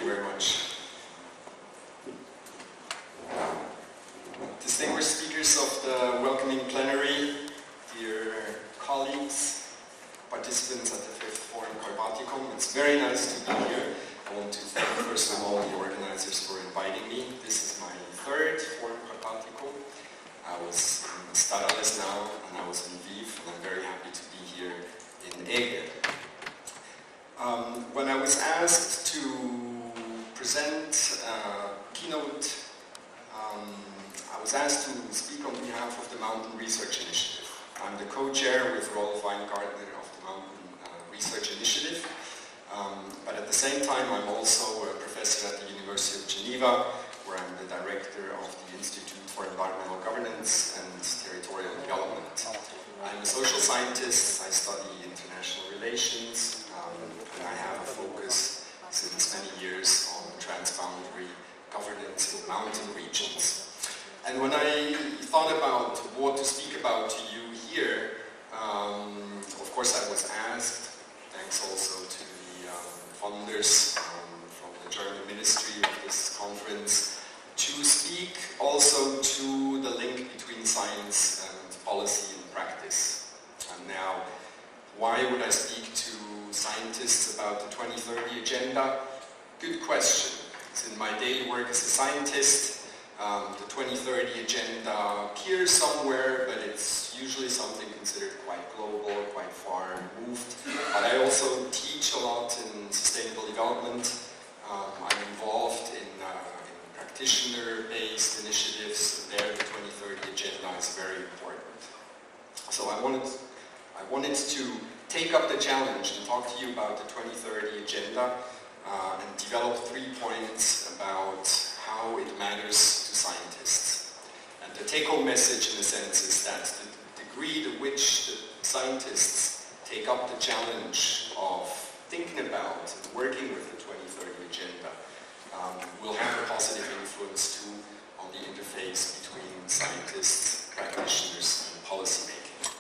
very much. Distinguished speakers of the welcoming plenary, dear colleagues, participants at the 5th Forum Carpaticum, it's very nice to be here. I want to thank first of all the organizers for inviting me. This is my 3rd Forum Carpaticum. I was in Stadales now and I was in Lviv, and I'm very happy to be here in Ege. When I was asked to present a keynote, I was asked to speak on behalf of the Mountain Research Initiative. I'm the co-chair with Rolf Weingartner of the Mountain Research Initiative, but at the same time I'm also a professor at the University of Geneva, where I'm the director of the Institute for Environmental Governance and Territorial Development. I'm a social scientist, I study international relations, and I have a focus since many years on transboundary governance in mountain regions. And when I thought about what to speak about to you here, of course I was asked, thanks also to the funders from the German Ministry of this conference, to speak also to the link between science and policy and practice. And now, why would I speak to scientists about the 2030 agenda? Good question. It's in my daily work as a scientist. The 2030 agenda appears somewhere, but it's usually something considered quite global, quite far removed. But I also teach a lot in sustainable development. I'm involved in practitioner-based initiatives, and there the 2030 agenda is very important. So I wanted to take up the challenge and talk to you about the 2030 agenda and develop 3 points about how it matters to scientists. And the take-home message, in a sense, is that the degree to which the scientists take up the challenge of thinking about and working with the 2030 agenda will have a positive influence too on the interface between scientists, practitioners, and policymaking.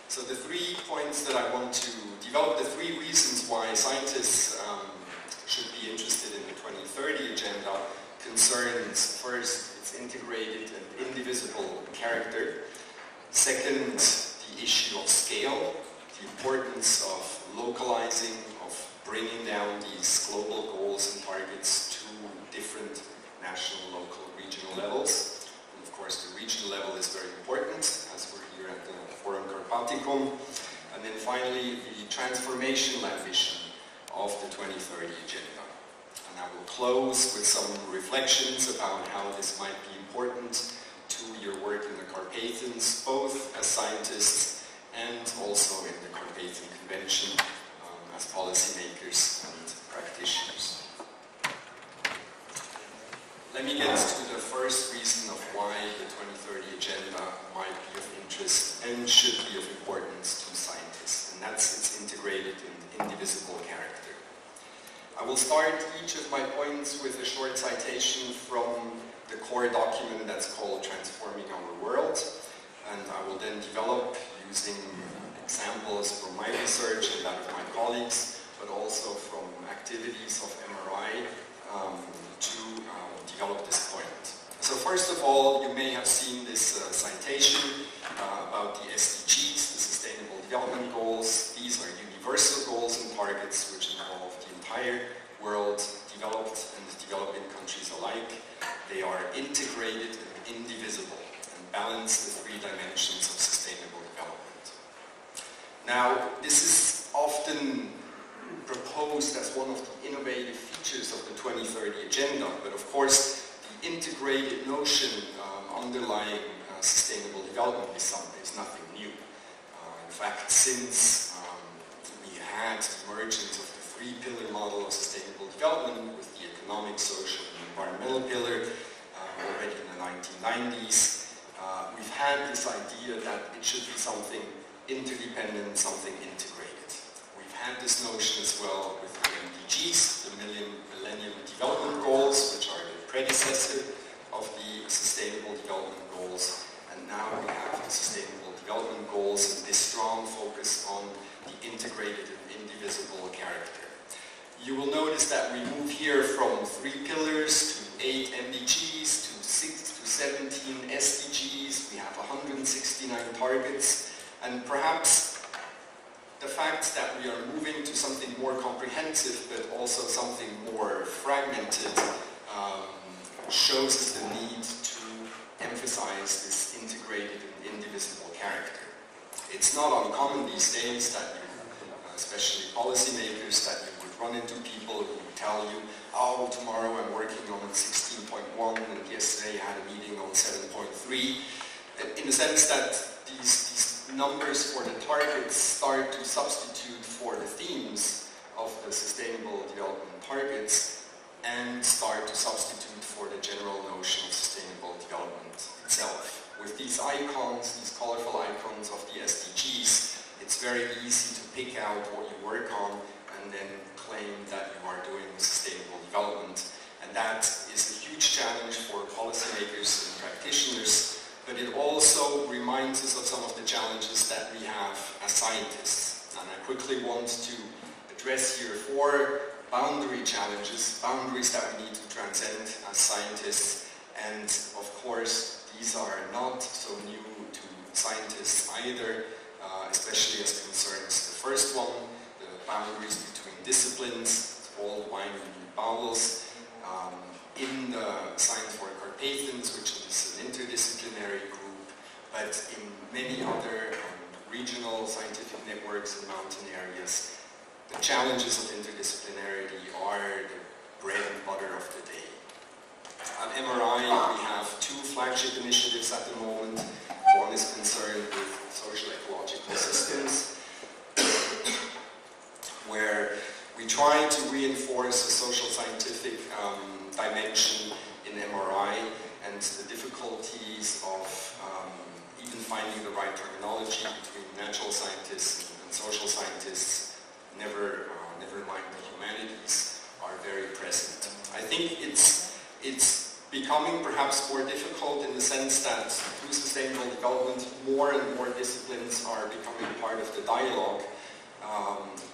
So the 3 points that I want to develop, the 3 reasons why scientists should be interested in the 2030 agenda concerns, first, its integrated and indivisible character. Second, the issue of scale, the importance of localizing, of bringing down these global goals and targets to different national, local, regional levels. And of course, the regional level is very important, as we're here at the Forum Carpaticum. And then finally, the transformational ambition of the 2030 agenda. And I will close with some reflections about how this might be important to your work in the Carpathians, both as scientists and also in the Carpathian Convention as policymakers and practitioners. Let me get to the first reason of why the 2030 agenda might be of interest and should be of importance to scientists, and that's its integrated and indivisible character. I will start each of my points with a short citation from the core document that's called Transforming Our World, and I will then develop using examples from my research and that of my colleagues, but also from activities of MRI to develop this point. So first of all, you may have seen this citation about the SDGs, the Sustainable Development Goals. These are universal goals and targets which involve the entire world, developed and developing countries alike. They are integrated and indivisible and balance the 3 dimensions of sustainable development. Now, this is often proposed as one of the innovative features of the 2030 agenda, but of course the integrated notion underlying sustainable development is nothing new. In fact, since we had the emergence of the 3-pillar model of sustainable development with the economic, social, and environmental pillar already in the 1990s, we've had this idea that it should be something interdependent, something integrated. We've had this notion as well with the MDGs, the Millennium Development Goals, which are the predecessor of the Sustainable Development Goals, and now we have the Sustainable Development Goals and this strong focus on the integrated and indivisible character. You will notice that we move here from 3 pillars to 8 MDGs to 6 to 17 SDGs. We have 169 targets, and perhaps the fact that we are moving to something more comprehensive but also something more fragmented shows us the need to emphasize this integrated and indivisible character. It's not uncommon these days that you, especially policymakers, that you would run into people who tell you, oh, tomorrow I'm working on 16.1 and yesterday I had a meeting on 7.3. In the sense that these numbers for the targets start to substitute for the themes of the Sustainable Development Targets and start to substitute for the general notion of sustainable development itself. With these icons, these colorful icons of the SDGs, it's very easy to pick out what you work on and then claim that you are doing sustainable development. And that is a huge challenge for policymakers and practitioners, but it also reminds us of some of the challenges that we have as scientists. And I quickly want to address here 4 boundary challenges, boundaries that we need to transcend as scientists. And of course, these are not so new to scientists either, especially as concerns the first one, the boundaries between disciplines, called wine and bowels. In the Science for Carpathians, which is an interdisciplinary group, but in many other regional scientific networks in mountain areas, the challenges of interdisciplinarity are the bread and butter of the day. At MRI, we have 2 flagship initiatives at the moment. One is concerned with social ecological systems, where we try to reinforce a social scientific dimension in MRI, and the difficulties of even finding the right terminology between natural scientists and social scientists, never mind the humanities, are very present. I think it's becoming perhaps more difficult in the sense that through sustainable development, more and more disciplines are becoming part of the dialogue,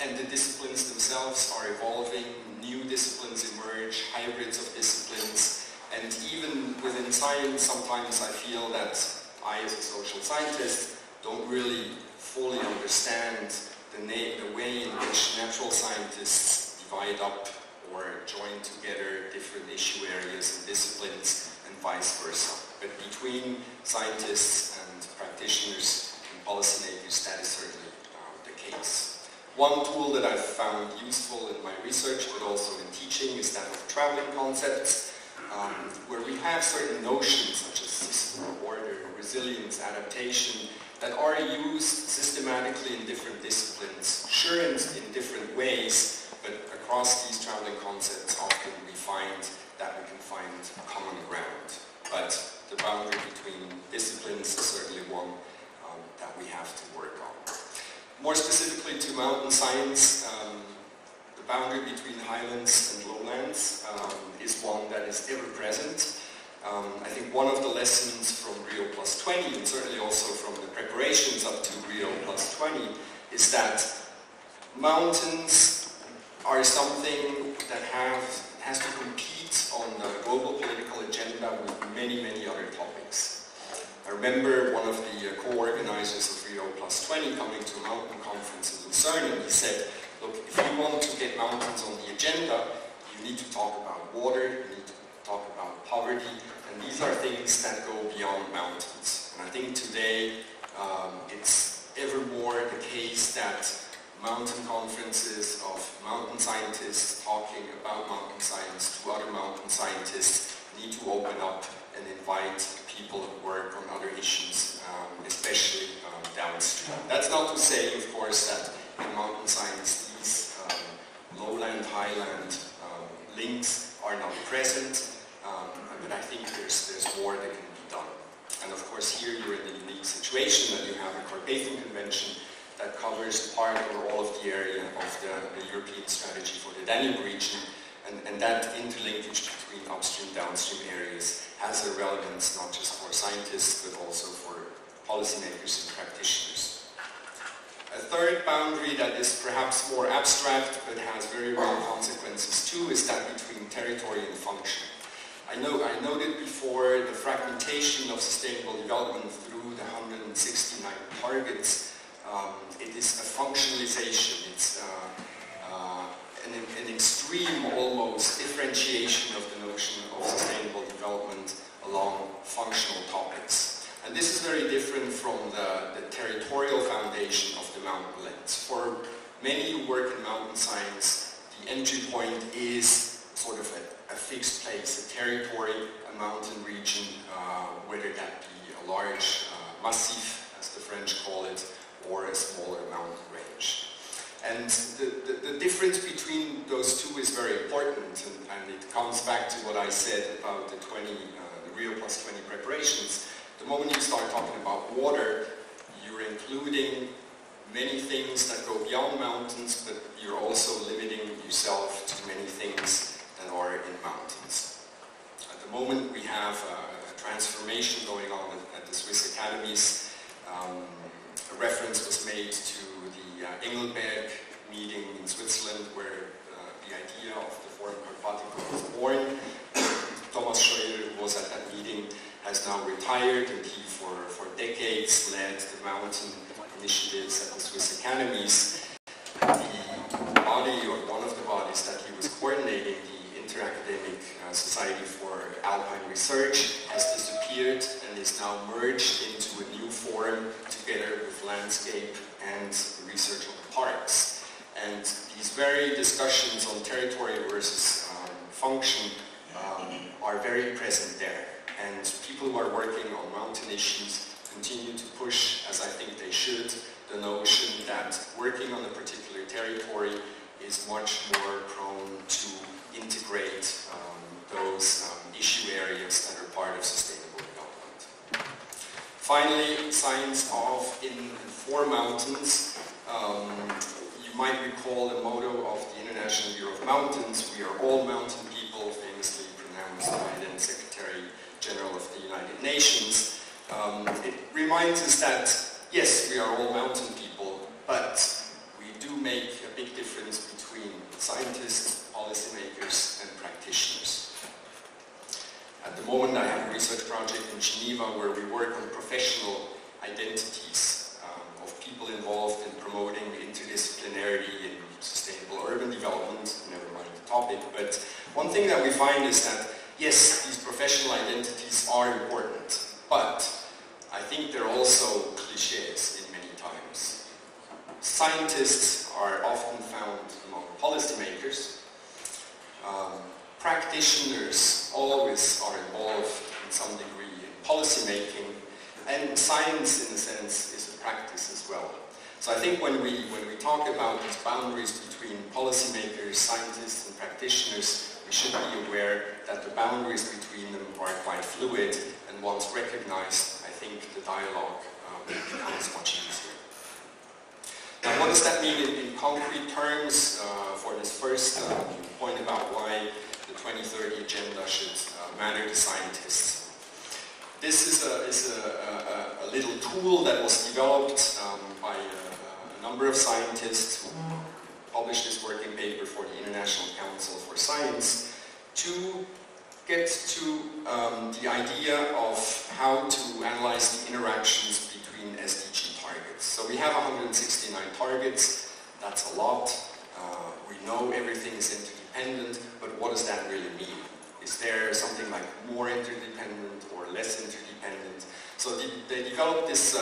and the disciplines themselves are evolving, new disciplines emerge, hybrids of disciplines, and even within science, sometimes I feel that I, as a social scientist, don't really fully understand the way in which natural scientists divide up or join together different issue areas and disciplines, and vice versa. But between scientists and practitioners and policymakers, that is certainly the case. One tool that I've found useful in my research, but also in teaching, is that of traveling concepts, where we have certain notions such as system, order, resilience, adaptation, that are used systematically in different disciplines, sure in different ways, but across these traveling concepts often we find that we can find common ground. But the boundary between disciplines is certainly one that we have to work on. More specifically to mountain science, the boundary between highlands and lowlands is one that is ever present. I think one of the lessons from Rio Plus 20, and certainly also from the preparations up to Rio Plus 20, is that mountains are something that has to compete on the global political agenda with many, many other topics. I remember one of the co-organizers of Rio Plus 20 coming to a mountain conference in Lucerne, and he said, look, if you want to get mountains on the agenda, you need to talk about water, you need to talk about poverty, and these are things that go beyond mountains. And I think today it's ever more the case that mountain conferences of mountain scientists talking about mountain science to other mountain scientists need to open up and invite people who work on other issues, especially downstream. That's not to say, of course, that in mountain science these lowland, highland links are not present, but I think there's more that can be done. And of course here you're in the unique situation that you have a Carpathian Convention that covers part or all of the area of the European strategy for the Danube region, and that interlinkage between upstream, downstream areas has a relevance not just for scientists but also for policymakers and practitioners. A third boundary that is perhaps more abstract but has very real consequences too is that between territory and function. I noted before the fragmentation of sustainable development through the 169 targets. It is a functionalization, it's an extreme almost differentiation of the notion of sustainable development along functional topics. And this is very different from the territorial foundation of the mountain lens. For many who work in mountain science, the entry point is sort of a fixed place, a territory, a mountain region, whether that be a large massif, as the French call it, or a smaller mountain range. And the difference between those two is very important, and it comes back to what I said about the Rio + 20 preparations. The moment you start talking about water, you're including many things that go beyond mountains, but you're also limiting yourself to many things that are in mountains. At the moment we have a transformation going on at the Swiss academies. A reference was made to the Engelberg meeting in Switzerland where the idea of the forum Carpaticum was born. Thomas Scheurer, who was at that meeting, has now retired, and he for decades led the mountain initiatives at the Swiss academies. The body, or one of the bodies that he was coordinating, the Interacademic Society for Alpine Research, has disappeared and is now merged into a new forum together with landscape and research on parks. And these very discussions on territory versus function are very present there. And people who are working on mountain issues continue to push, as I think they should, the notion that working on a particular territory is much more prone to integrate those issue areas that are part of sustainable development. Finally, science of in 4 mountains. You might recall the motto of the International Bureau of Mountains: we are all mountain people, famously pronounced by then Secretary General of the United Nations. It reminds us that, yes, we are all mountain people, but we do make a big difference between scientists, policymakers, and practitioners. At the moment, I have a research project in Geneva where we work on professional identities of people involved in promoting interdisciplinarity in sustainable urban development, never mind the topic, but one thing that we find is that, yes, these professional identities are important, but I think they're also cliches in many times. Scientists are often found among policymakers. Practitioners always are involved in some degree in policymaking, and science, in a sense, is a practice as well. So I think when we talk about these boundaries between policymakers, scientists, and practitioners, we should be aware that the boundaries between them are quite fluid, and once recognized, I think the dialogue becomes much easier. Now, what does that mean in concrete terms for this first point about why the 2030 agenda should matter to scientists? This is a little tool that was developed by a number of scientists who published this working paper for the International Council for Science to get to the idea of how to analyze the interactions between SDG targets. So we have 169 targets, that's a lot. We know everything is interdependent, but what does that really mean? Is there something like more interdependent or less interdependent? So they developed this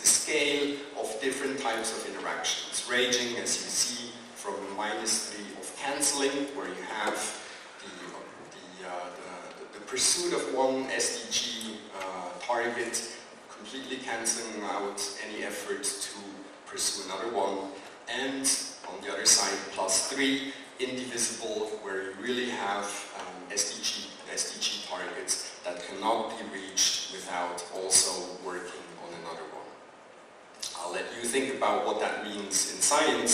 scale of different types of interactions, ranging, as you see, from -3 of cancelling, where you have the pursuit of one SDG target, completely cancelling out any effort to pursue another one, and on the other side, +3, indivisible, where you really have SDG targets that cannot be reached without also working on another one. I'll let you think about what that means in science.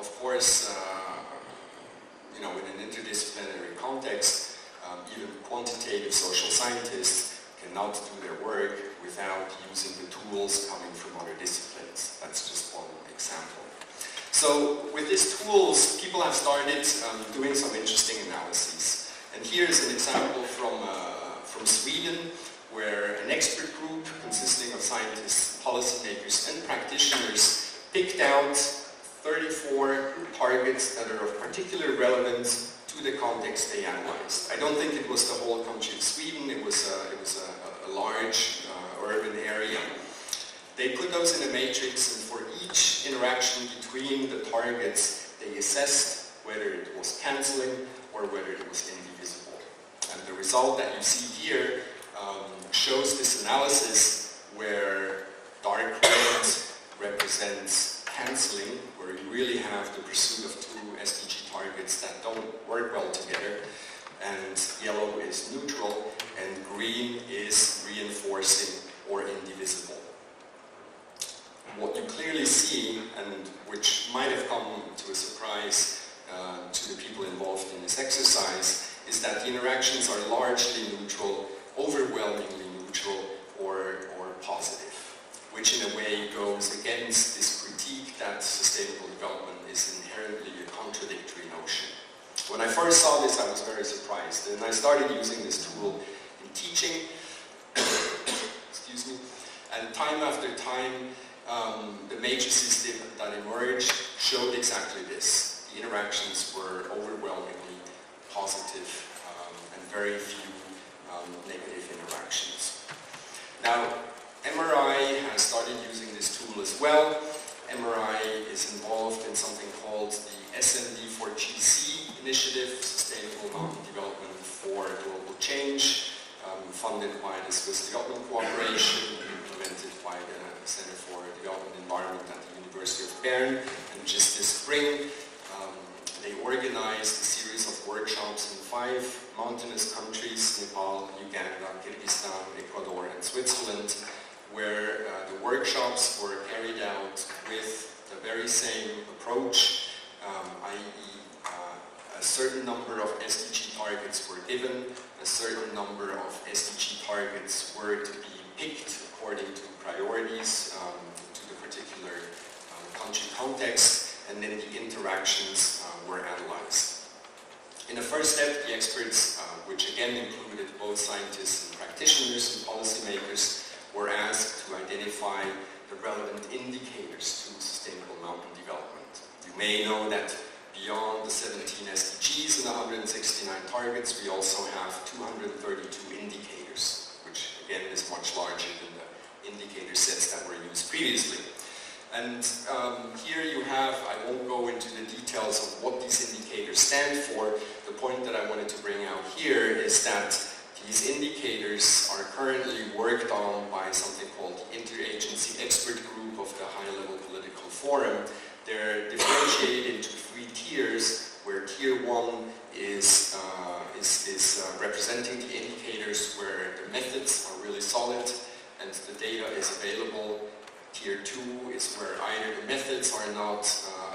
Of course, in an interdisciplinary context, even quantitative social scientists cannot do their work without using the tools coming from other disciplines. That's just one example. So with these tools, people have started doing some interesting analyses. And here's an example from Sweden, where an expert group consisting of scientists, policymakers, and practitioners picked out 34 targets that are of particular relevance to the context they analyzed. I don't think it was the whole country of Sweden, it was a large urban area. They put those in a matrix, and for each interaction between the targets, they assessed whether it was cancelling or whether it was indivisible. And the result that you see here shows this analysis where dark red represents cancelling, where you really have the pursuit of two SDG targets that don't work well together, and yellow is neutral, and green is reinforcing or indivisible. What you clearly see, and which might have come to a surprise to the people involved in this exercise, is that the interactions are largely neutral, overwhelmingly neutral, or positive, which in a way goes against this critique that sustainable development is inherently a contradictory notion. When I first saw this, I was very surprised, and I started using this tool in teaching, excuse me, and time after time, the matrices that emerged showed exactly this. The interactions were overwhelmingly positive and very few negative interactions. Now, MRI has started using this tool as well. MRI is involved in something called the SMD4GC initiative, Sustainable Mountain Development for Global Change, funded by the Swiss Development Cooperation, implemented by the Center for Development and Environment at the University of Bern. And just this spring, they organized a series of workshops in 5 mountainous countries, Nepal, Uganda, Kyrgyzstan, Ecuador, and Switzerland, where the workshops were carried out with the very same approach, i.e. a certain number of SDG targets were given, a certain number of SDG targets were to be picked according to priorities to the particular country context, and then the interactions were analyzed. In the first step, the experts, which again included both scientists and practitioners and policymakers, were asked to identify the relevant indicators to sustainable mountain development. You may know that beyond the 17 SDGs and 169 targets, we also have 232 indicators, which again is much larger than the indicator sets that were used previously. And here you have, I won't go into the details of what these indicators stand for. The point that I wanted to bring out here is that these indicators are currently worked on by something called the Interagency Expert Group of the High-Level Political Forum. They're differentiated into 3 tiers, where tier 1 is representing the indicators where the methods are really solid and the data is available. Tier 2 is where either the methods are not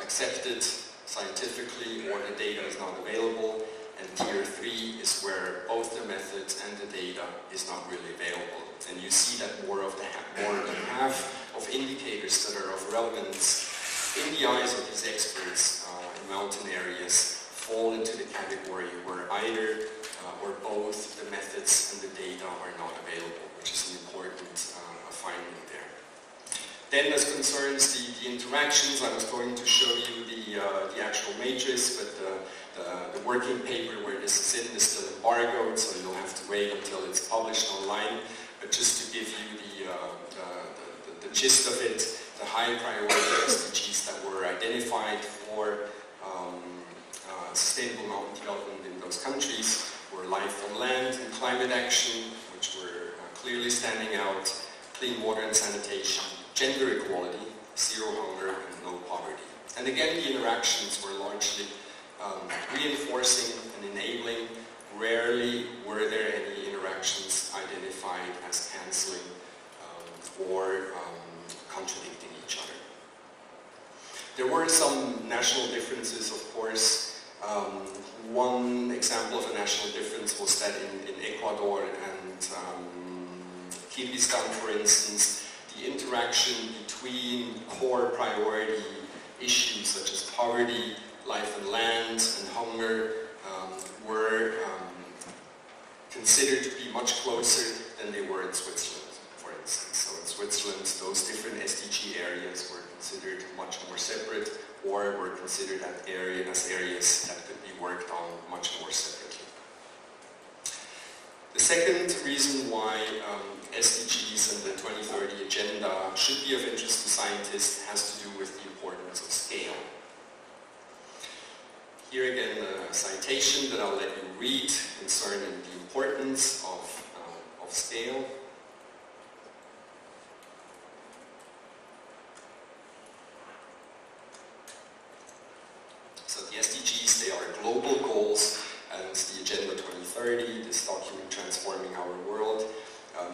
accepted scientifically or the data is not available. And tier 3 is where both the methods and the data is not really available. And you see that more than half of indicators that are of relevance in the eyes of these experts in mountain areas fall into the category where either or both the methods and the data are not available, which is an important finding there. Then as concerns the interactions, I was going to show you the actual matrix, but the working paper where this is in is still embargoed, so you'll have to wait until it's published online. But just to give you the gist of it, the high priority SDGs that were identified for sustainable mountain development in those countries were life on land and climate action, which were clearly standing out, clean water and sanitation, gender equality, zero hunger, and no poverty. And again, the interactions were largely reinforcing and enabling. Rarely were there any interactions identified as cancelling or contradicting each other. There were some national differences, of course. One example of a national difference was that in Ecuador and Kyrgyzstan, for instance, the interaction between core priority issues such as poverty, life and land, and hunger were considered to be much closer than they were in Switzerland, for instance. So in Switzerland, those different SDG areas were considered much more separate, or were considered as areas that could be worked on much more separately. The second reason why SDGs and the 2030 Agenda should be of interest to scientists has to do with the importance of scale. Here again, a citation that I'll let you read concerning the importance of scale. So the SDGs, they are global goals, and the Agenda 2030, this document transforming our world,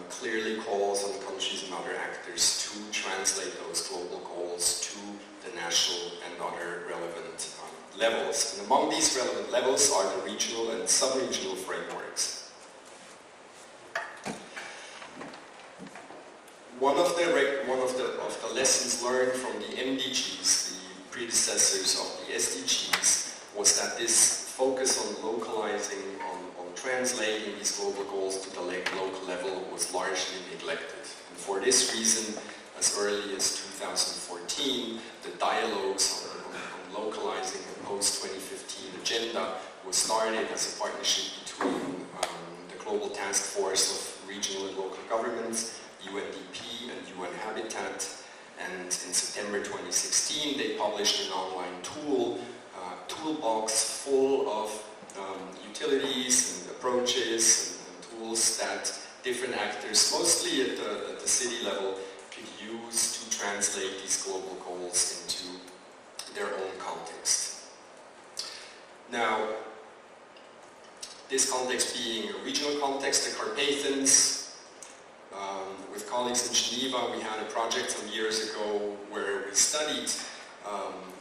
clearly calls on countries and other actors to translate those global goals to the national and other relevant levels. And among these relevant levels are the regional and sub-regional frameworks. One of the lessons learned from the MDGs, the predecessors of the SDGs, was that this focus on localizing, on translating these global goals to the local level was largely neglected. And for this reason, as early as 2014, the dialogues on localizing the post-2015 agenda was started as a partnership between the Global Task Force of Regional and Local Governments, UNDP and UN Habitat, and in September 2016 they published an online toolbox full of utilities and approaches and tools that different actors, mostly at the city level, could use to translate these global goals into their own context. Now, this context being a regional context, the Carpathians, with colleagues in Geneva, we had a project some years ago where we studied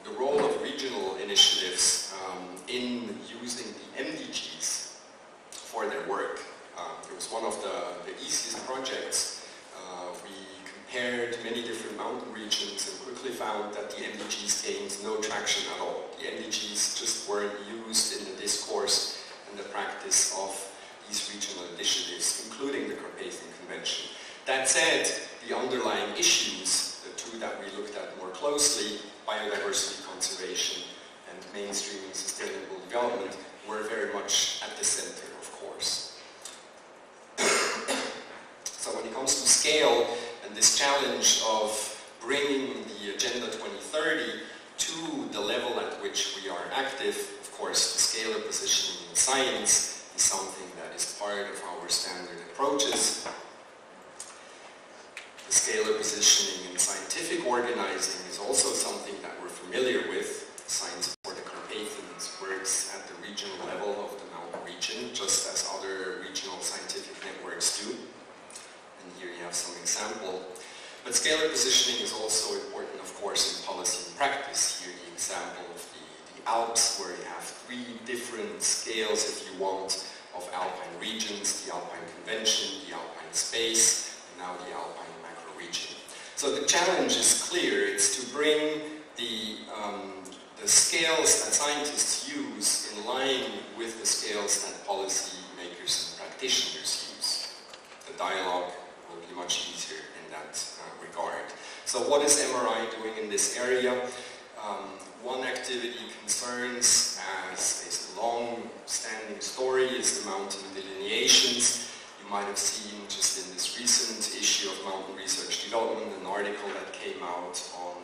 the role of regional initiatives in using the MDGs for their work. It was one of the easiest projects. We compared many different mountain regions and quickly found that the MDGs gained no traction at all. The MDGs just weren't used in the discourse and the practice of these regional initiatives, including the Carpathian Convention. That said, the underlying issues, the two that we looked at more closely, biodiversity conservation and mainstreaming sustainable development, were very much at the center, of course. So when it comes to scale and this challenge of bringing the Agenda 2030 to the level at which we are active, of course, the scalar positioning in science is something that is part of our standard approaches. The scalar positioning in scientific organizing is also something that we're familiar with. Science for the Carpathians works at the regional level of the mountain region, just as other regional scientific networks do. And here you have some example. But scalar positioning is also important, of course, in policy and practice. Here the example of the Alps, where you have three different scales, if you want, of alpine regions: the Alpine Convention, the Alpine Space, and now the Alpine Macroregion. So the challenge is clear. It's to bring the scales that scientists use in line with the scales that policy makers and practitioners use. The dialogue will be much easier in that regard. So what is MRI doing in this area? One activity concerns, as a long-standing story, is the mountain delineations. You might have seen just in this recent issue of Mountain Research Development an article that came out on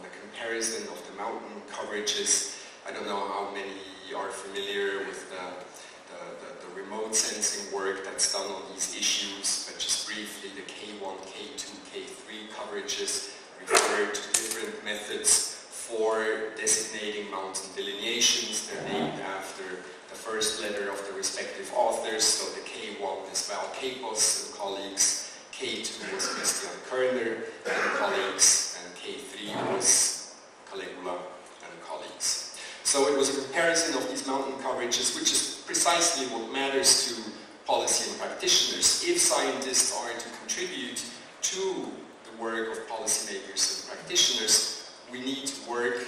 the comparison of the mountain coverages. I don't know how many are familiar with the remote sensing work that's done on these issues, but just briefly, the K1, K2, K3 coverages refer to different methods for designating mountain delineations. They're named after the first letter of the respective authors. So the K1 is Val Capos and colleagues, K2 was Christian Körner and colleagues, and K3 was Caligula and colleagues. So it was a comparison of these mountain coverages, which is precisely what matters to policy and practitioners. If scientists are to contribute to the work of policymakers and practitioners, we need to work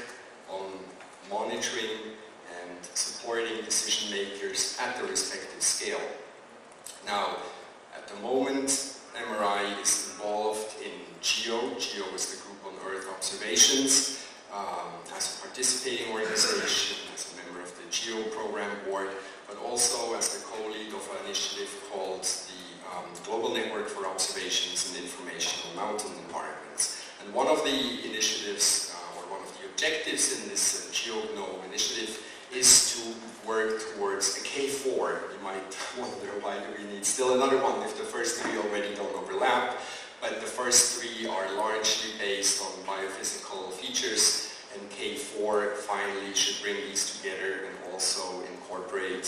as a participating organization, as a member of the GEO program board, but also as the co-lead of an initiative called the Global Network for Observations and Information on Mountain Environments. And one of the initiatives, or one of the objectives in this GeoGNOME initiative is to work towards a K4. You might wonder, why do we need still another one if the first three already don't overlap? But the first three are largely based on biophysical features, and K4 finally should bring these together and also incorporate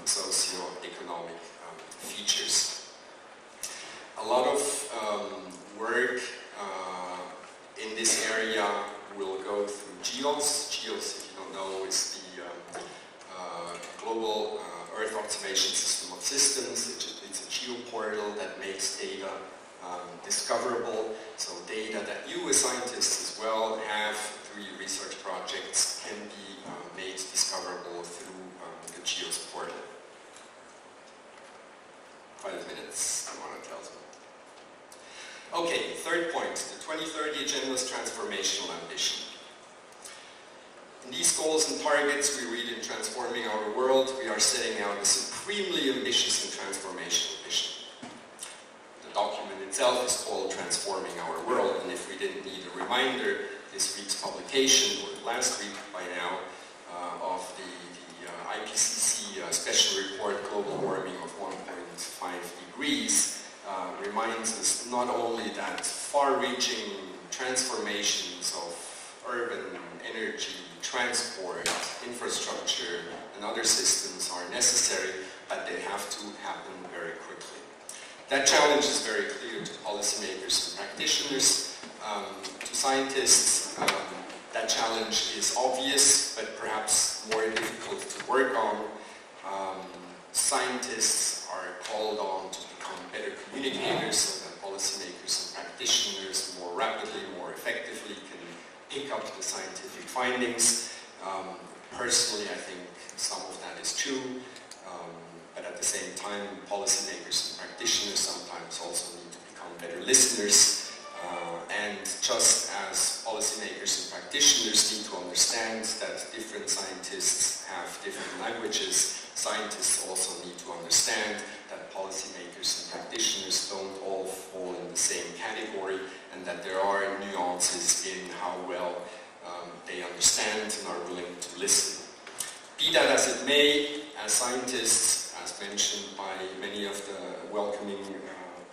socioeconomic features. A lot of work in this area will go through GEOS. GEOS, if you don't know, is the Global Earth Observation System of Systems. It's a geoportal that makes data discoverable, so data that you as scientists as well have through your research projects can be made discoverable through the GEOS portal. 5 minutes, I want to tell you. Okay, third point, the 2030 Agenda's transformational ambition. In these goals and targets we read in Transforming Our World, we are setting out a supremely ambitious and transformational vision. The document itself is called Transforming Our World, and if we didn't need a reminder, this week's publication, or last week by now, of the IPCC special report, Global Warming of 1.5 degrees, reminds us not only that far-reaching transformations of urban energy, transport, infrastructure, and other systems are necessary, but they have to happen very quickly. That challenge is very clear to policymakers and practitioners. To scientists, that challenge is obvious, but perhaps more difficult to work on. Scientists are called on to become better communicators so that policymakers and practitioners more rapidly, more effectively can pick up the scientific findings. Personally, I think some of that is true, but at the same time, policymakers and practitioners sometimes also need to become better listeners. And just as policymakers and practitioners need to understand that different scientists have different languages, scientists also need to understand that policymakers and practitioners don't all fall in the same category, and that there are nuances in how well they understand and are willing to listen. Be that as it may, as scientists, as mentioned by many of the welcoming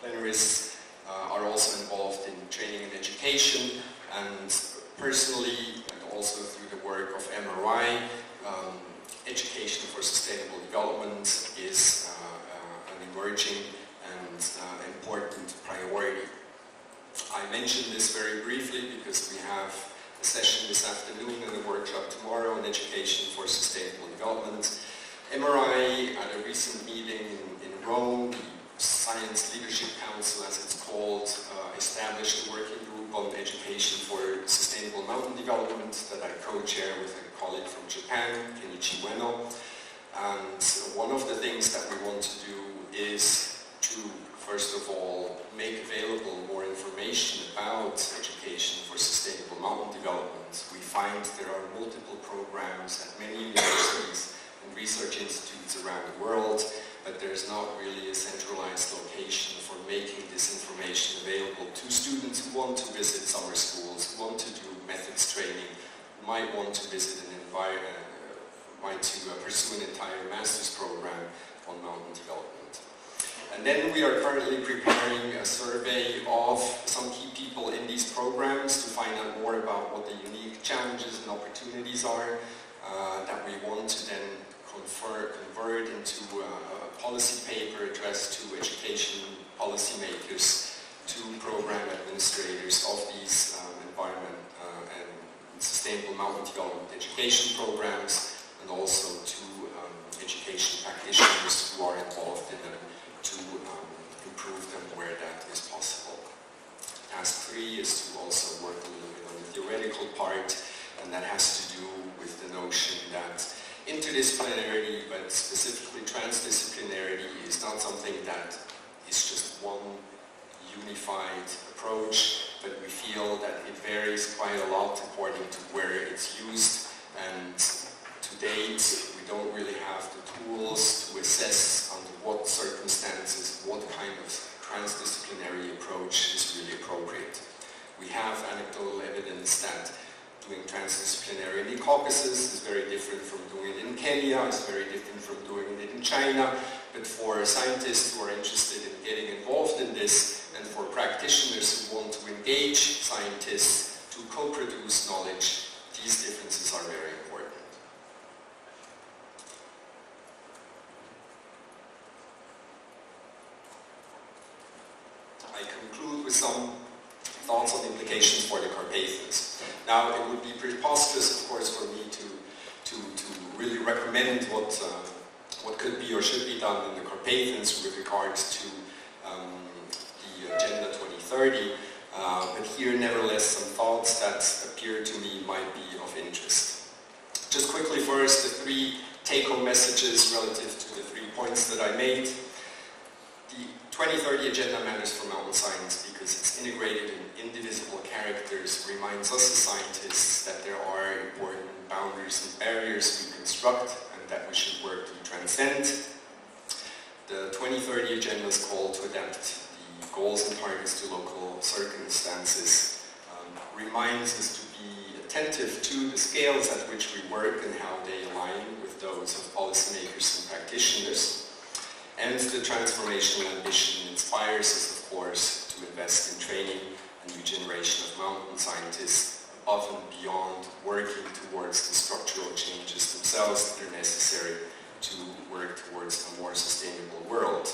plenarists, are also involved in training and education, and personally, and also through the work of MRI, education for sustainable development is an emerging and important priority. I mention this very briefly because we have a session this afternoon and a workshop tomorrow on education for sustainable development. MRI, at a recent meeting in Rome, the Science Leadership Council, as it's called, established a working group on education for sustainable mountain development that I co-chair with a colleague from Japan, Kenichi Ueno. And one of the things that we want to do is to, first of all, make available more information about education for sustainable mountain development. We find there are multiple programs at many universities and research institutes around the world, but there's not really a centralized location for making this information available to students who want to visit summer schools, who want to do methods training, who might want to visit an environment, pursue an entire master's program on mountain development. And then we are currently preparing a survey of some key people in these programs to find out more about what the unique challenges and opportunities are that we want to then convert into a policy paper addressed to education policymakers, to program administrators of these environment and sustainable mountain development education programs, and also to education practitioners who are involved in them to improve them where that is possible. Task 3 is to also work a little bit on the theoretical part, and that has to do with the notion that interdisciplinarity, but specifically transdisciplinarity, is not something that is just one unified approach, but we feel that it varies quite a lot according to where point, we don't really have the tools to assess under what circumstances, what kind of transdisciplinary approach is really appropriate. We have anecdotal evidence that doing transdisciplinary in the Caucasus is very different from doing it in Kenya, is very different from doing it in China, but for scientists who are interested in getting involved in this, and for practitioners who want to engage scientists to co-produce knowledge, these differences are very important. I conclude with some thoughts on the implications for the Carpathians. Now, it would be preposterous, of course, for me to really recommend what could be or should be done in the Carpathians with regards to the Agenda 2030, but here, nevertheless, some thoughts that appear to me might be of interest. Just quickly first, the three take-home messages relative to the 3 points that I made. The 2030 Agenda matters for mountain science because it's integrated in indivisible characters, reminds us as scientists that there are important boundaries and barriers we construct and that we should work to transcend. The 2030 Agenda is called to adapt the goals and targets to local circumstances, reminds us to be attentive to the scales at which we work and how they align with those of policymakers and practitioners. And the transformational ambition inspires us, of course, to invest in training a new generation of mountain scientists above and beyond working towards the structural changes themselves that are necessary to work towards a more sustainable world.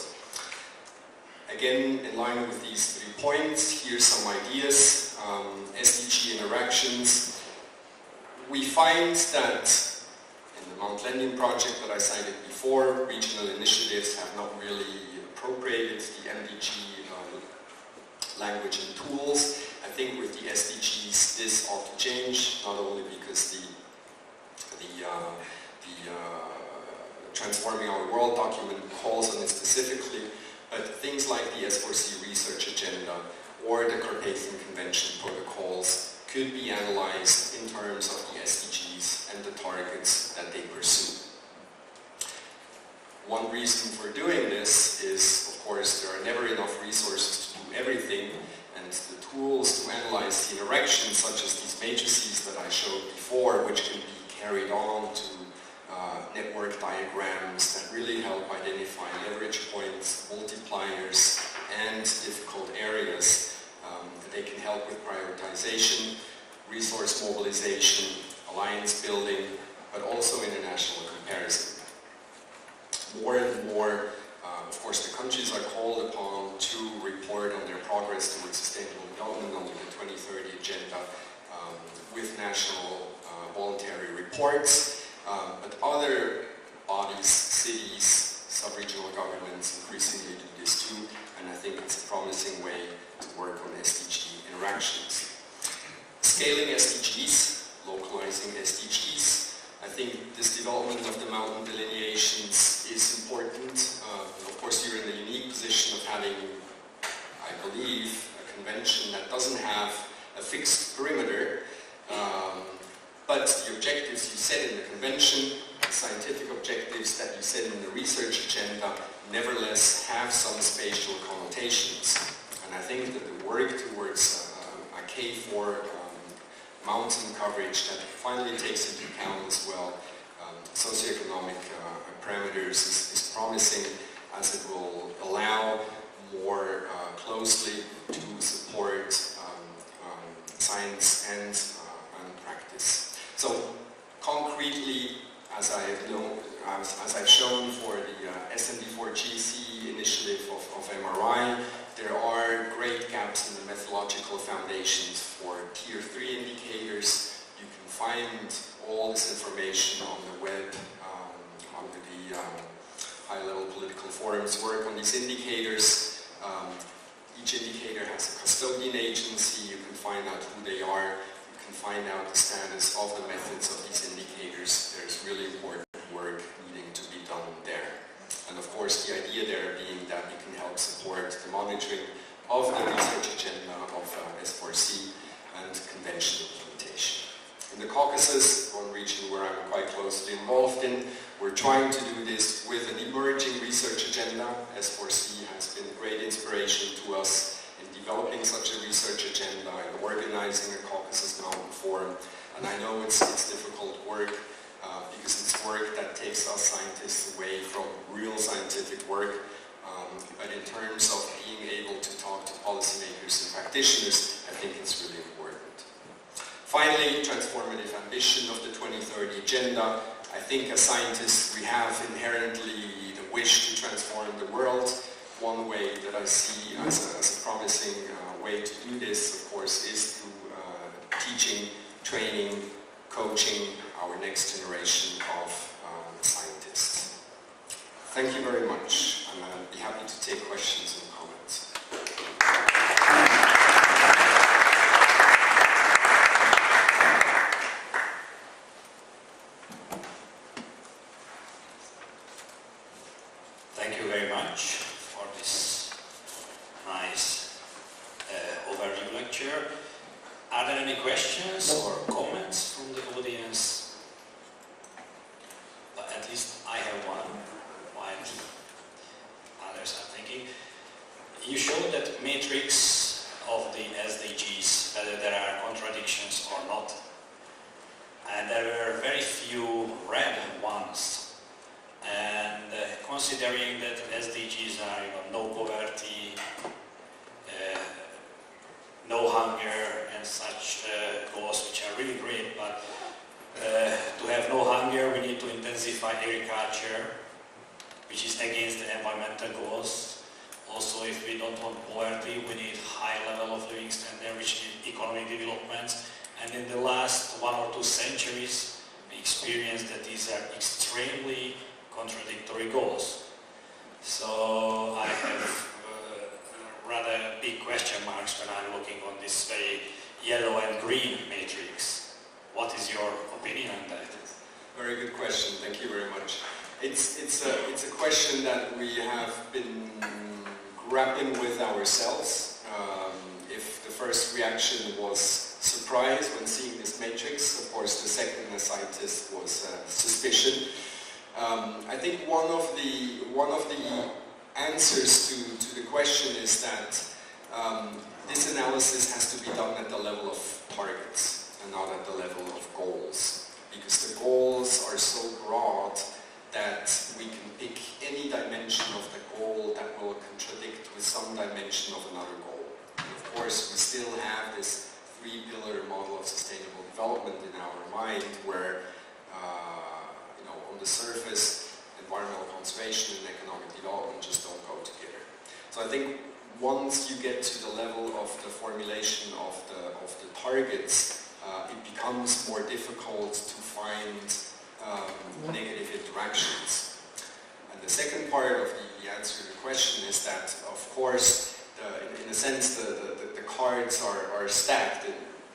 Again, in line with these 3 points, here's some ideas. SDG interactions. We find that in the Mount Lending project that I cited before, regional initiatives have not really appropriated the MDG language and tools. I think with the SDGs this ought to change, not only because the Transforming Our World document calls on it specifically, but things like the S4C research agenda or the Carpathian Convention protocols could be analyzed in terms of the SDGs and the targets that they pursue. One reason for doing this is, of course, there are never enough resources to do everything, and the tools to analyze the interactions, such as these matrices that I showed before, which can be carried on to network diagrams that really help identify leverage points, multipliers, and difficult areas. They can help with prioritization, resource mobilization, alliance building, but also international comparison. More and more, of course, the countries are called upon to report on their progress towards sustainable development under the 2030 Agenda with national voluntary reports, but other bodies, cities, sub-regional governments increasingly do this too, and I think it's a promising way to work on SDG interactions. Scaling SDGs, localizing SDGs. I think this development of the mountain delineations is important. Of course, you're in the unique position of having, I believe, a convention that doesn't have a fixed perimeter, but the objectives you set in the convention, the scientific objectives that you set in the research agenda, nevertheless have some spatial connotations. And I think that the work towards a K4 mountain coverage that finally takes into account as well socioeconomic parameters is promising, as it will allow more closely to support science and practice. So concretely, as I've shown for the SND4GC initiative of MRI, there are great gaps in the methodological foundations for Tier 3 indicators. You can find all this information on the web under the high-level political forums work on these indicators. Each indicator has a custodian agency. You can find out who they are. You can find out the status of the methods of these indicators. There's really important work needing to be done there. And of course, the idea there being that it can help support the monitoring of the research agenda of S4C and convention implementation. In the Caucasus, one region where I'm quite closely involved in, we're trying to do this with an emerging research agenda. S4C has been a great inspiration to us in developing such a research agenda and organizing a Caucasus Mountain Forum. And I know it's difficult work because it's work that takes us scientists away from real scientific work. But in terms of being able to talk to policymakers and practitioners, I think it's really important. Finally, transformative ambition of the 2030 agenda. I think as scientists we have inherently the wish to transform the world. One way that I see as a promising way to do this, of course, is through teaching, training, coaching our next generation of scientists. Thank you very much, and I'll be happy to take questions and comments. Thank you very much for this nice overview lecture. Are there any questions or comments from the audience? But at least I have one, while others are thinking. You showed that matrix of the SDGs, whether there are contradictions or not. And there were very few red ones. And considering that SDGs are, no poverty, no hunger, and such goals, which are really great, but to have no hunger, we need to intensify agriculture, which is against the environmental goals. Also, if we don't want poverty, we need high level of living standard, which need economic development. And in the last 1 or 2 centuries, we experienced that these are extremely contradictory goals. So I have rather big question marks when I'm looking on this very yellow and green matrix. What is your opinion on that? Very good question. Thank you very much. It's a question that we have been grappling with ourselves. If the first reaction was surprise when seeing this matrix, of course the second as scientist was suspicion. I think one of the answers to the question is that this analysis has to be done at the level of targets and not at the level of goals, because the goals are so broad that we can pick any dimension of the goal that will contradict with some dimension of another goal. And of course, we still have this 3-pillar model of sustainable development in our mind where on the surface, environmental conservation and economic development just don't go together. So I think once you get to the level of the formulation of the targets, it becomes more difficult to find negative interactions. And the second part of the answer to the question is that, of course, in a sense, the cards are stacked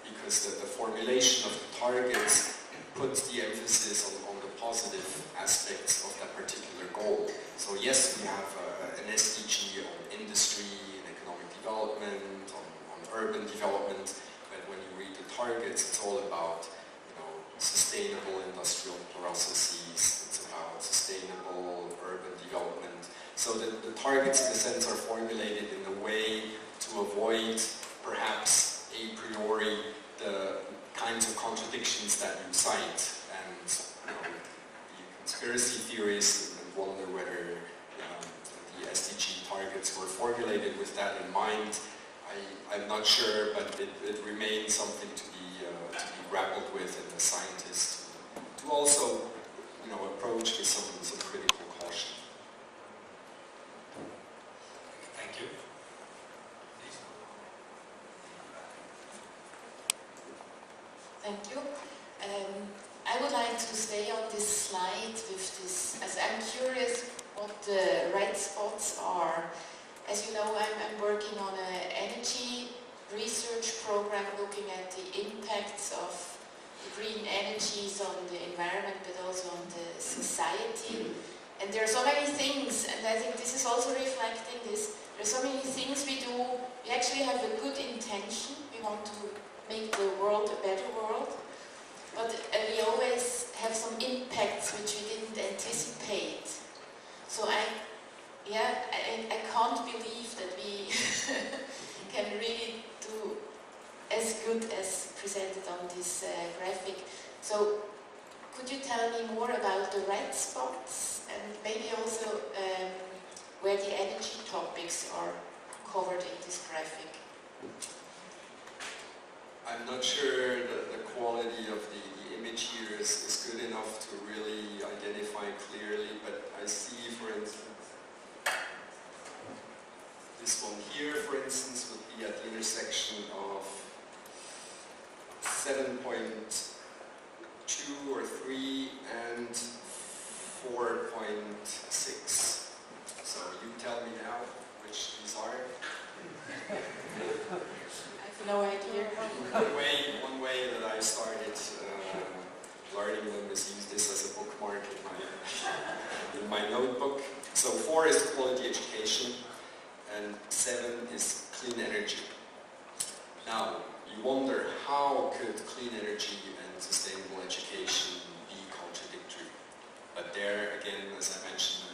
because the formulation of the targets puts the emphasis on the positive aspects of that particular goal. So yes, we have an SDG on industry and economic development, on urban development, but when you read the targets, it's all about sustainable industrial processes, it's about sustainable urban development. So the targets in a sense are formulated in a way to avoid perhaps a priori the kinds of contradictions that you cite. And the conspiracy theorists and wonder whether the SDG targets were formulated with that in mind. I'm not sure, but it remains something to be grappled with, and the scientists to also approach with some critical caution. Thank you. Thank you. I would like to stay on this slide with this, as I'm curious what the red spots are. As you know, I'm working on an energy research program looking at the impacts of green energies on the environment but also on the society. And there are so many things, and I think this is also reflecting this. There are so many things we do. We actually have a good intention. We want to make the world a better world. but we always have some impacts which we didn't anticipate. So I can't believe that we can really do as good as presented on this graphic. So could you tell me more about the red spots and maybe also where the energy topics are covered in this graphic? I'm not sure that the quality of the image here is good enough to really identify clearly, but I see, for instance, this one here, for instance, would be at the intersection of 7.2 or 3 and 4.6. So you tell me now which these are. I have no idea. One way that I started learning them is use this as a bookmark in my notebook. So 4 is quality education and 7 is clean energy. Now, you wonder how could clean energy and sustainable education be contradictory? But there, again, as I mentioned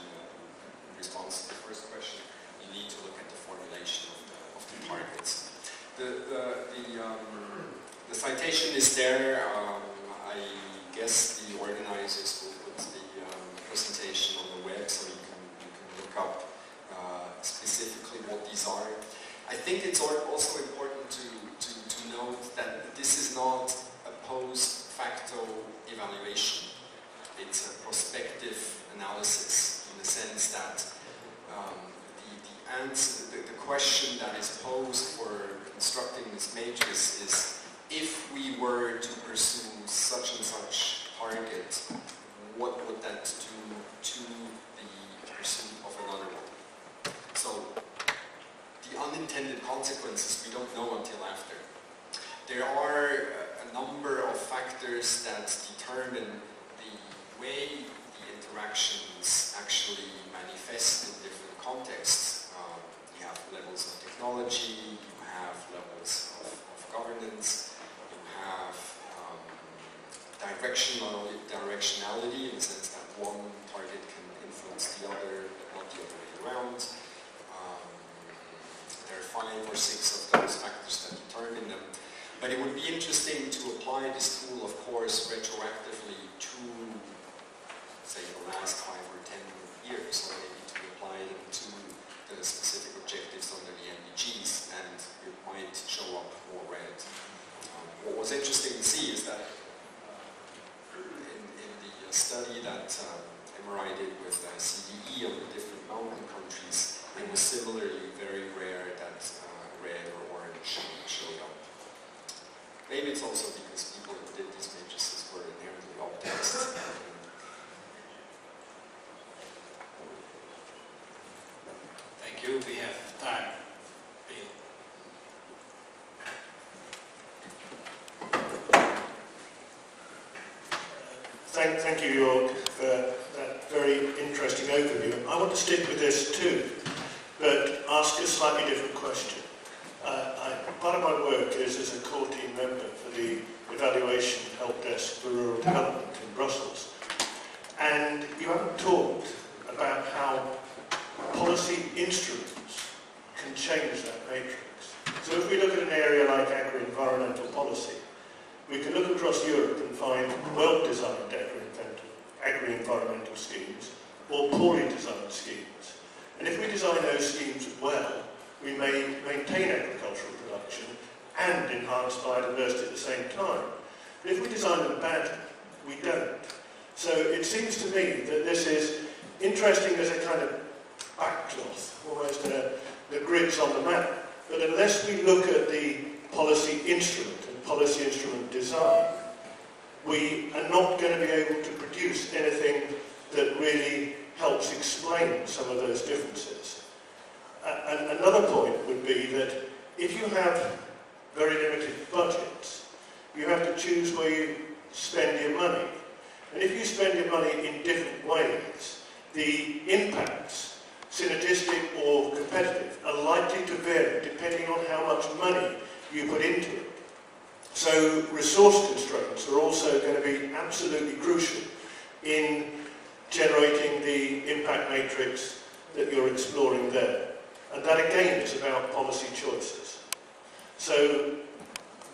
in response to the first question, you need to look at the formulation of the targets. The citation is there. I guess the organizers will put the presentation on the web so you can look up specifically what these are. I think it's also important to note that this is not a post facto evaluation. It's a prospective analysis in the sense that the question that is posed for constructing this matrix is, if we were to pursue such and such target, what would that do to the pursuit of another one? So the unintended consequences we don't know until after. There are a number of factors that determine the way the interactions actually manifest in different contexts. You have levels of technology, you have levels of governance, you have directionality in the sense that one target can influence the other, but not the other way around. There are 5 or 6 of those factors that determine them. But it would be interesting to apply this tool, of course, retroactively to, say, the last 5 or 10 years, or maybe to apply them to the specific objectives under the MDGs, and it might show up more red. What was interesting to see is that in the study that MRI did with CDE on the different mountain countries, it was similarly very rare that red or orange showed up. Maybe it's also because people who did these matrices were inherently optimists. Thank you. We have time. Thank you, Jörg, for that very interesting overview. I want to stick with this too, but ask a slightly different question. Part of my work is as a core team member for the Evaluation Help Desk for Rural Development in Brussels. And you haven't talked about how policy instruments can change that matrix. So if we look at an area like agri-environmental policy, we can look across Europe and find well-designed agri-environmental schemes or poorly designed schemes. And if we design those schemes well, we may maintain agricultural production and enhance biodiversity at the same time. But if we design them badly, we don't. So it seems to me that this is interesting as a kind of backcloth, almost the grids on the map. But unless we look at the policy instrument and policy instrument design, we are not going to be able to produce anything that really helps explain some of those differences. And another point would be that if you have very limited budgets, you have to choose where you spend your money. And if you spend your money in different ways, the impacts, synergistic or competitive, are likely to vary depending on how much money you put into it. So resource constraints are also going to be absolutely crucial in generating the impact matrix that you're exploring there. And that again is about policy choices. So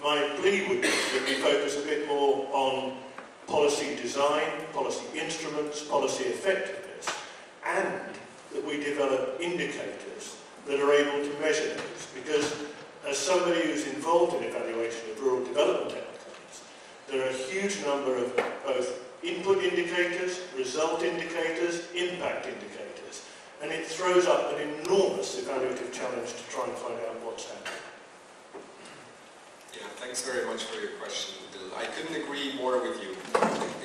my plea would be that we focus a bit more on policy design, policy instruments, policy effectiveness, and that we develop indicators that are able to measure those. Because as somebody who's involved in evaluation of rural development outcomes, there are a huge number of both input indicators, result indicators, impact indicators, and it throws up an enormous evaluative challenge to try and find out what's happening. Yeah, thanks very much for your question, Bill. I couldn't agree more with you.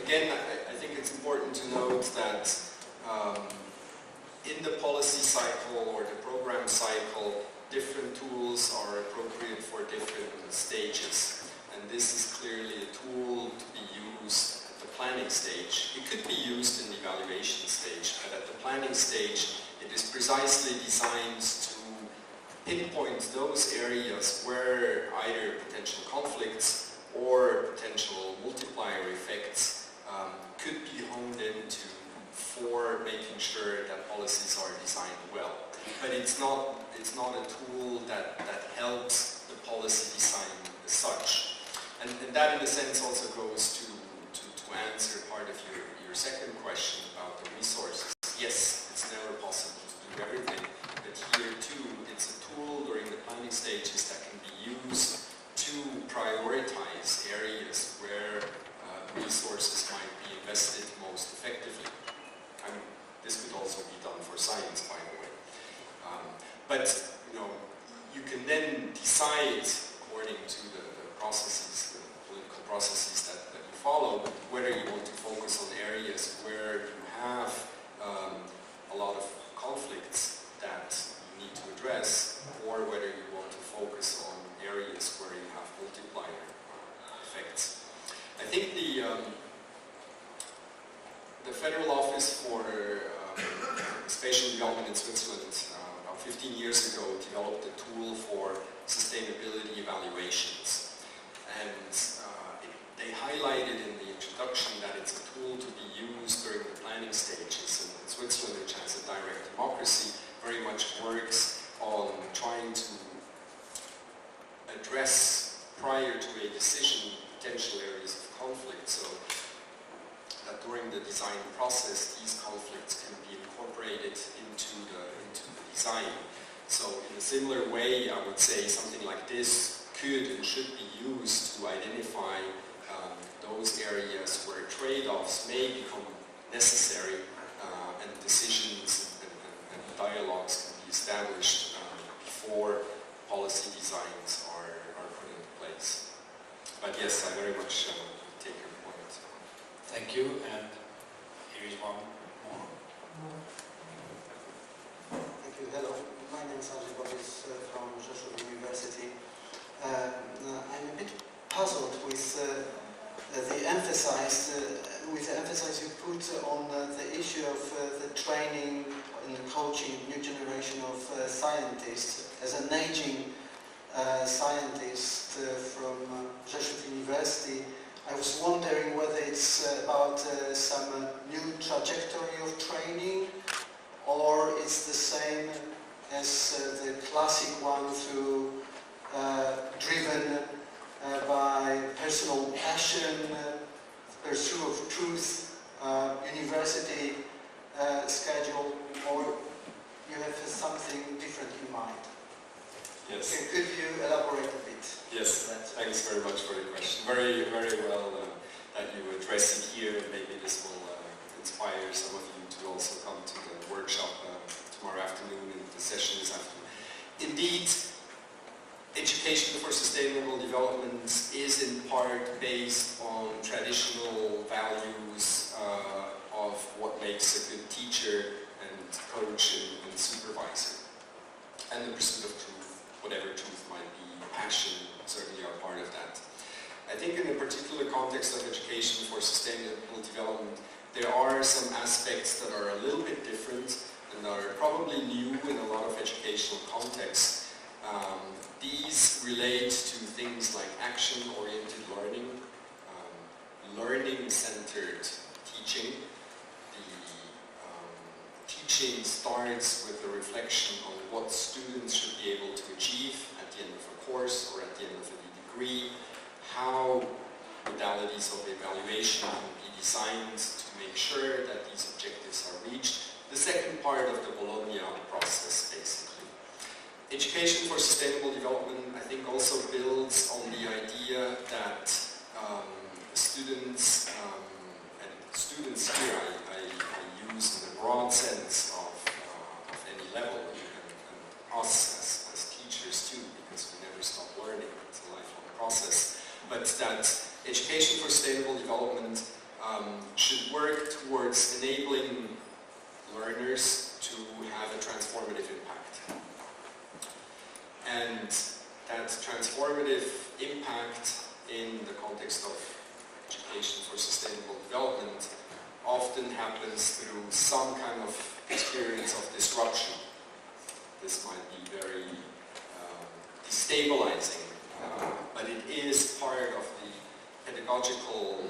Again, I think it's important to note that in the policy cycle or the program cycle, different tools are appropriate for different stages. And this is clearly a tool to be used at the planning stage. It could be used in the evaluation stage, but at the planning stage, it is precisely designed to pinpoint those areas where either potential conflicts or potential multiplier effects could be honed into for making sure that policies are designed well. But it's not a tool that helps the policy design as such. And that in a sense also goes to answer part of your second question about the resources. Yes, it's never possible to do everything, but here too, it's a tool during the planning stages that can be used to prioritize areas where resources might be invested most effectively. I mean, this could also be done for science, by the way. But you can then decide, according to the processes, the political processes that you follow, whether you want to focus on areas where you have a lot of conflicts that you need to address, or whether you want to focus on areas where you have multiplier effects. I think the Federal Office for Spatial Development in Switzerland about 15 years ago developed a tool for sustainability evaluations. And they highlighted in the introduction that it's a tool to be used during the planning stages. And Switzerland, which has a direct democracy, very much works on trying to address prior to a decision potential areas of conflict, so that during the design process these conflicts can be incorporated into the design. So in a similar way, I would say something like this could and should be used to identify those areas where trade-offs may become necessary and decisions and dialogues can be established before policy designs are put into place. But yes, I very much take your point. Thank you, and here is one more. Thank you. Hello, my name is Boris from Rzeszów University. I'm a bit puzzled with the emphasis you put on the issue of the training and the coaching of new generation of scientists. As an aging scientist from Rzeszów University, I was wondering whether it's about some new trajectory of training, or it's the same as the classic one through driven by personal passion, pursuit of truth, university schedule, or you have something different in mind? Yes. Could you elaborate a bit? Yes, thanks very much for the question. Very, very well that you address it here, and maybe this will inspire some of you to also come to the workshop tomorrow afternoon and the session this afternoon. Indeed, education for sustainable development is in part based on traditional values of what makes a good teacher and coach and supervisor. And the pursuit of truth, whatever truth might be, passion certainly are part of that. I think in the particular context of education for sustainable development, there are some aspects that are a little bit different and are probably new in a lot of educational contexts. These relate to things like action-oriented learning, learning-centered teaching. Teaching starts with a reflection on what students should be able to achieve at the end of a course or at the end of a degree, how modalities of evaluation can be designed to make sure that these objectives are reached. The second part of the Bologna process, basically. Education for sustainable development, I think, also builds on the idea that students, and students here I use in a broad sense of any level, and us as teachers too, because we never stop learning, it's a lifelong process, but that education for sustainable development should work towards enabling learners to have a transformative impact. And that transformative impact in the context of education for sustainable development often happens through some kind of experience of disruption. This might be very destabilizing, but it is part of the pedagogical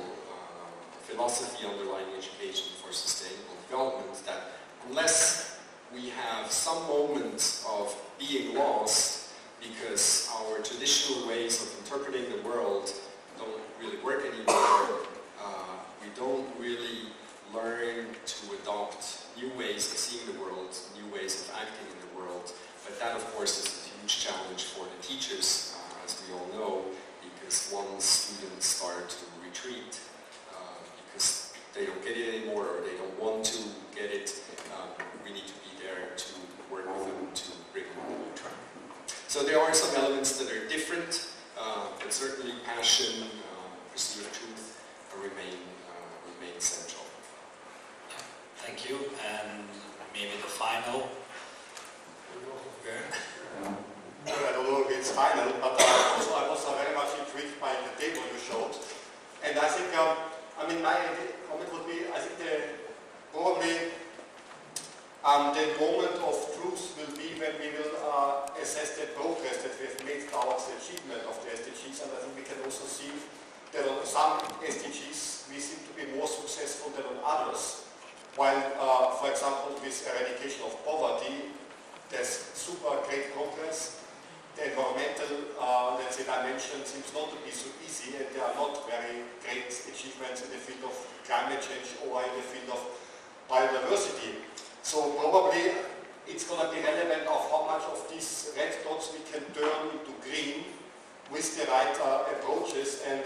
philosophy underlying education for sustainable development, that unless we have some moments of being lost because our traditional ways of interpreting the world don't really work anymore, we don't really learn to adopt new ways of seeing the world, new ways of acting in the world. But that, of course, is a huge challenge for the teachers, as we all know, because once students start to retreat because they don't get it anymore or they don't want to get it, we need to be there to work with them to bring them on a new track. So there are some elements that are different, but certainly passion, pursuit of truth remain central. Thank you, and maybe the final. I don't know if it's final, but I was very much intrigued by the table you showed. And I think, my comment would be, I think probably the moment of truth will be when we will assess the progress that we have made towards the achievement of the SDGs. And I think we can also see that on some SDGs we seem to be more successful than on others. While, for example, with eradication of poverty, there's super great progress. The environmental, let's say, dimension seems not to be so easy, and there are not very great achievements in the field of climate change or in the field of biodiversity. So probably it's going to be relevant of how much of these red dots we can turn into green with the right approaches. And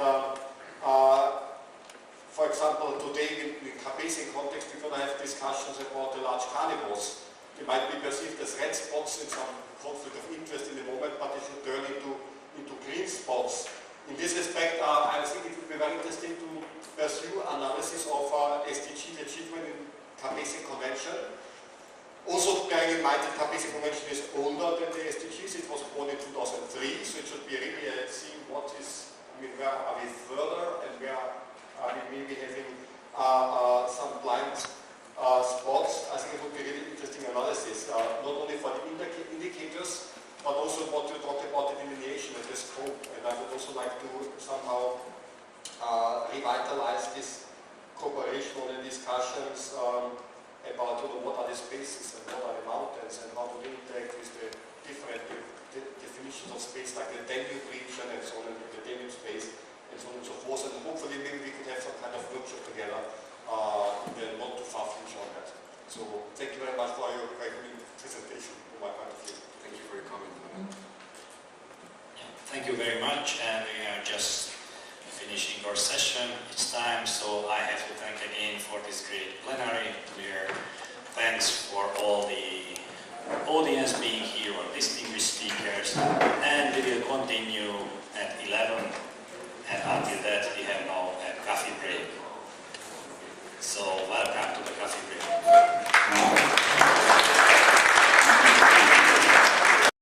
for example, today in the Carpaticum context, we're going to have discussions about the large carnivores. They might be perceived as red spots in some conflict of interest in the moment, but they should turn into green spots. In this respect, I think it would be very interesting to pursue analysis of SDG achievement in Carpaticum Convention. Also bearing in mind that Carpaticum Convention is older than the SDGs. It was born in 2003, so it should be really see what is, where are we further and where are we maybe having some blind spots. I think it would be really interesting analysis, not only for the indicators, but also what you talked about the delineation and the scope. And I would also like to somehow revitalize this cooperation and discussions about what are the spaces and what are the mountains and how to interact with the different definitions of space, like the Danube region and so on, and the Danube space and so on and so forth. And hopefully maybe we could have some kind of workshop together in the not too far future on that. So thank you very much for your very good presentation from my point of view. Thank you for your comment. Thank you very much, and we are just finishing our session. It's time, so I have to thank again for this great plenary. Thanks for all the audience being here, or distinguished speakers, and we will continue at 11, and until that we have now a coffee break. So welcome.